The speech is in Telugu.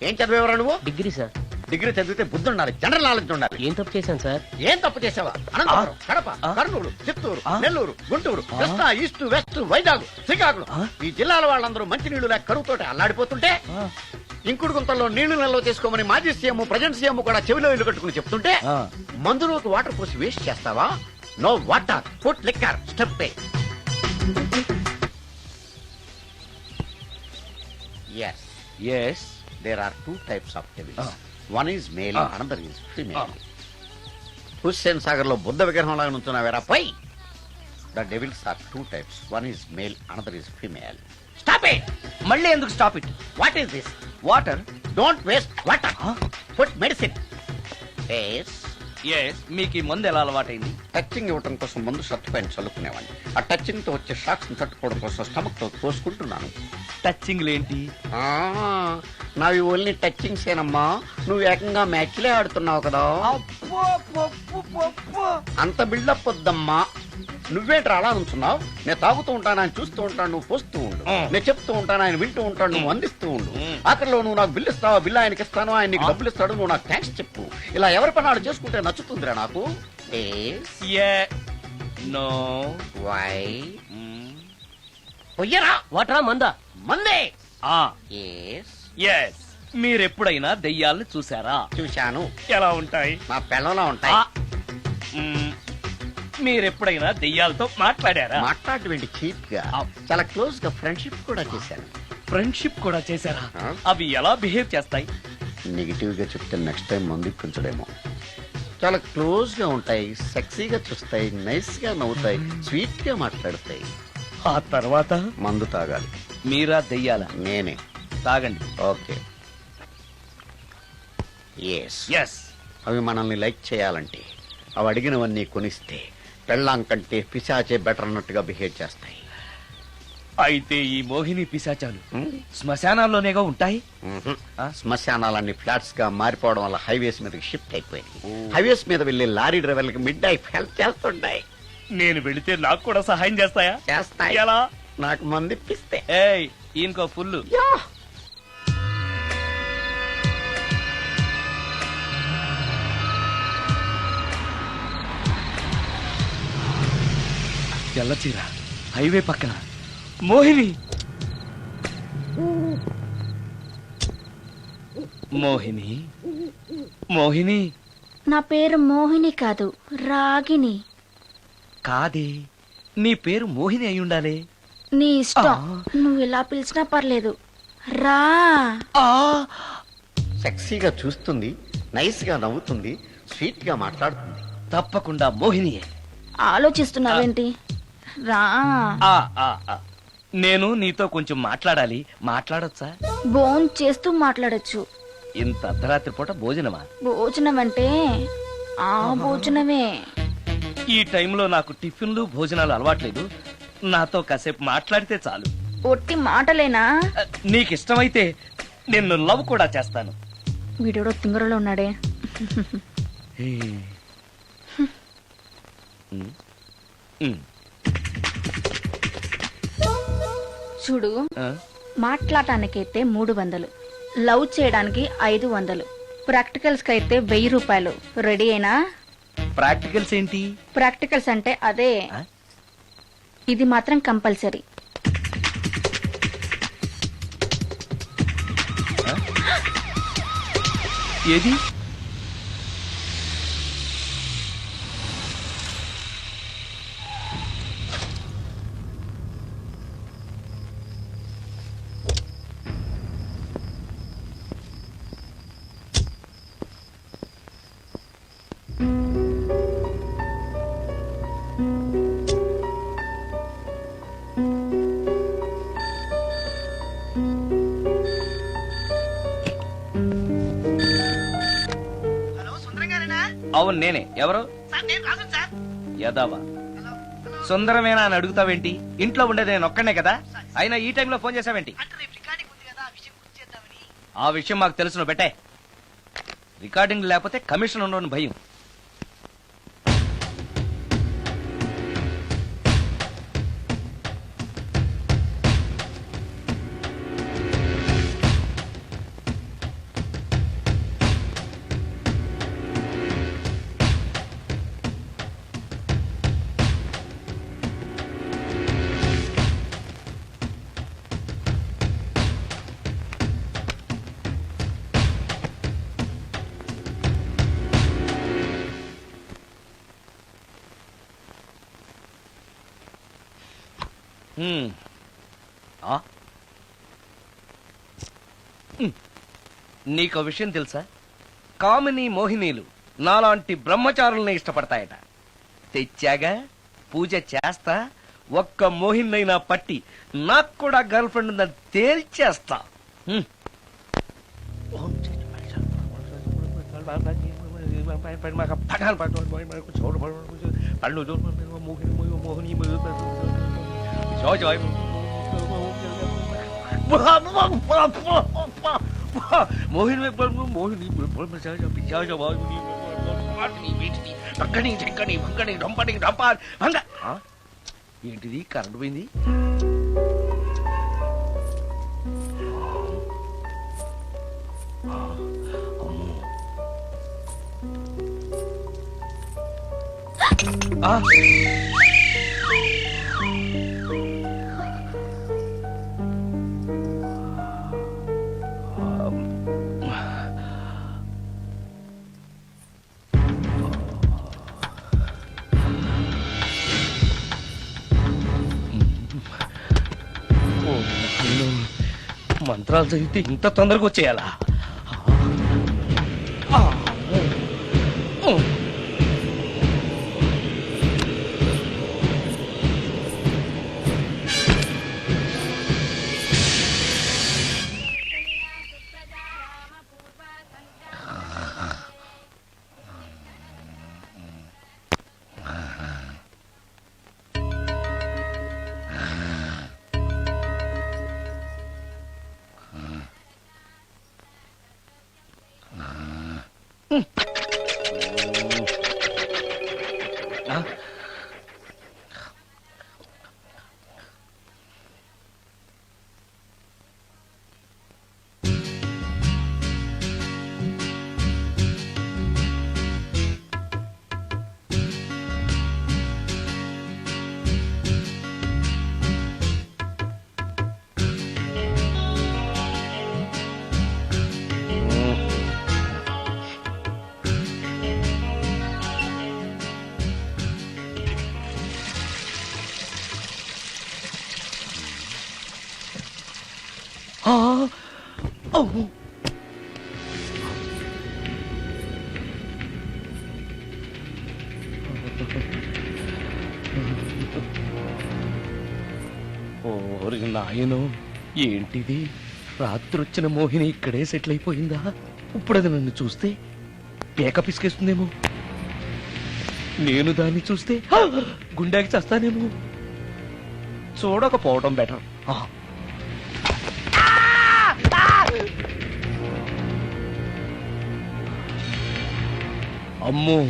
ఏం చదివేవరా నువ్వు? Degree sir. డిగ్రీ చదివితే బుద్ధి ఉండాలి, జనరల్ నాలెడ్జ్ ఉండాలి. ఏం తప్పు చేశాను సార్? ఏం తప్పు చేసావా? అనంతపురం, కడప, కర్నూలు, చిత్తూరు, నెల్లూరు, గుంటూరు, కృష్ణా, ఈస్ట్, వెస్ట్, వైజాగ్, శ్రీకాకుళం ఈ జిల్లాల వాళ్ళందరూ మంచి నీళ్లు లేక కరువుతోటి అల్లాడిపోతుంటే ఇంకుడు గుంతల్లో నీళ్లు నిల్వ చేసుకోమని మాజీ సీఎం, ప్రజెంట్ సీఎం కూడా చెవిలో ఇల్లు కట్టుకుని చెప్తుంటే మందులోకి వాటర్ పోసి వేస్ట్ చేస్తావా? No water, food, liquor, step. Yes. Yes. There are two types of devils. One is male, another is female. Hussain Sagar లో బుద్ధ విగ్రహం లాగా నుంచున్నావేరా పై. The devils are two types. One is male, another is female. Stop it! మళ్ళీ ఎందుకు stop it? What is this? Water. Don't waste water. Put medicine. Yes. Yes. మీకు ఈ మందు ఎలా అలవాటైంది? టచింగ్ ఇవ్వటం కోసం ముందు షర్ట్ పైన చల్లుకునేవాడిని. ఆ టచింగ్ తో వచ్చే షాక్స్ ని తట్టుకోవడం కోసం స్టమక్ తో కోసుకుంటున్నాను. టచింగ్ లేంటి? నావి ఓన్లీ టచింగ్స్ ఏనమ్మా. నువ్వు ఏకంగా మ్యాచ్లే ఆడుతున్నావు కదా. అంత బిల్డప్ వద్దమ్మా. నువ్వేంట్రా అలా ఉంటున్నావు? నేను తాగుతూ ఉంటాను, ఆయన చూస్తూ ఉంటాను, నువ్వు పోస్తూ ఉండు. నేను చెప్తూ ఉంటాను, ఆయన వింటూ ఉంటాడు, నువ్వు అందిస్తూ ఉండు. ఆఖరిలో నువ్వు నాకు బిల్లు ఇస్తావా, బిల్లు ఆయనకి ఇస్తాను, ఆయన నీకు డబ్బులు ఇస్తాడు, నువ్వు నాకు థ్యాంక్స్ చెప్పు. ఇలా ఎవరి పని ఆడు చేసుకుంటే నచ్చుతుందిరా నాకు. నో. వై? పొయ్యరా. వాటరా మందా? మందే. ఎస్. మీరెప్పుడైనా దెయ్యాలను చూసారా? చూశాను. ఎలా ఉంటాయి? నా పిల్లలా ఉంటాయి. మీరెప్పుడైనా దెయ్యాలతో మాట్లాడారా? మాట్లాడేంటి చీప్ గా, చాలా క్లోజ్ గా ఫ్రెండ్షిప్ కూడా చేశాను. ఫ్రెండ్షిప్ కూడా చేశారా? అవి ఎలా బిహేవ్ చేస్తాయి? నెగిటివ్ గా చెప్తే నెక్స్ట్ టైం మందు ఇప్పించడేమో. చాలా క్లోజ్ గా ఉంటాయి, సెక్సీగా చూస్తాయి, నైస్ గా నవ్వుతాయి, స్వీట్ గా మాట్లాడతాయి. ఆ తర్వాత మందు తాగాలి. మీరా దెయ్యాల? నేనే. తాగండి. ఓకే. ఎస్. అవి మనల్ని లైక్ చేయాలంటే అవి అడిగినవన్నీ కొనిస్తే పెళ్ళాం కంటే పిశాచే బెటర్ అన్నట్టుగా బిహేవ్ చేస్తాయి. అయితే ఈ మోహిని పిశాచాలు శ్మశానాల్లోనేగా ఉంటాయి? శ్మశానాలన్నీ ఫ్లాట్స్ గా మారిపోవడం వల్ల హైవేస్ మీదకి షిఫ్ట్ అయిపోయింది. హైవేస్ మీద వెళ్లి లారీ డ్రైవర్లకి మిడ్ నైట్ హెల్ప్ చేస్తుంటాయి. నేను వెళితే నాకు కూడా సహాయం చేస్తాయా? చేస్తాయి. ఎలా? నాకు మంది ఇప్పిస్తే. ఏయ్, ఈయనకో ఫుల్లు. తెల్లచీర, హైవే పక్కన మోహిని. మోహిని, మోహిని. నా పేరు మోహిని కాదు, రాగిని. కాదే, నీ పేరు మోహిని అయి ఉండాలి. నీ ఇష్టం, నువ్వు ఇలా పిలిచినా పర్లేదు. రా. సెక్సీగా చూస్తుంది, నైస్ గా నవ్వుతుంది, స్వీట్ గా మాట్లాడుతుంది. తప్పకుండా మోహినియే. ఆలోచిస్తున్నావేంటి? రా. నేను నీతో కొంచెం మాట్లాడాలి. మాట్లాడొచ్చా? భోజనం చేస్తూ మాట్లాడొచ్చు. ఇంత అర్ధరాత్రి పూట భోజనమా? భోజనం అంటే ఆ భోజనమే. ఈ టైంలో నాకు టిఫిన్లు భోజనాలు అలవాట్లేదు. నాతో కాసేపు మాట్లాడితే చాలు. ఒట్టి మాటలేనా? నీకిష్టమైతే నిన్ను లవ్ కూడా చేస్తాను. వీడెవడో తింగరలో ఉన్నాడే. చూడు, మాట్లాడటానికైతే 300, లవ్ చేయడానికి 500, ప్రాక్టికల్స్ కి అయితే 1000 రూపాయలు. రెడీ అయినా? ప్రాక్టికల్స్ ఏంటి? ప్రాక్టికల్స్ అంటే అదే. ఇది మాత్రం కంపల్సరీ. ఏది? అవును, నేనే. ఎవరు? యదావా. సుందరమేనా అని అడుగుతావేంటి? ఇంట్లో ఉండేది నేను ఒక్కనే కదా. అయినా ఈ టైంలో ఫోన్ చేసావేంటి? ఆ విషయం మాకు తెలుసు, నువ్వు పెట్టే. రికార్డింగ్ లేకపోతే కమిషన్ ఉండని భయం. హ్మ్. ఆ? హ్మ్. నీకో విషయం తెలుసా? కామిని మోహినీలు నాలాంటి బ్రహ్మచారుల్ని ఇష్టపడతాయట. తెచ్చాగా, పూజ చేస్తా, ఒక్క మోహినైనా పట్టి నాకు కూడా గర్ల్ ఫ్రెండ్ ఉందని తేల్చేస్తా. హ్మ్. ఏంటిది కరెంట్ పోయింది? ఆ! మంత్రాలు చదివితే ఇంత తొందరగా వచ్చేయాలా? ఓరి నాయనో, ఏంటిది? రాత్రి వచ్చిన మోహిని ఇక్కడే సెటిల్ అయిపోయిందా? ఇప్పుడు అది నన్ను చూస్తే పేక పిసికేస్తుందేమో. నేను దాన్ని చూస్తే గుండెకి చస్తానేమో. చూడకపోవడం బెటర్. అమ్మో,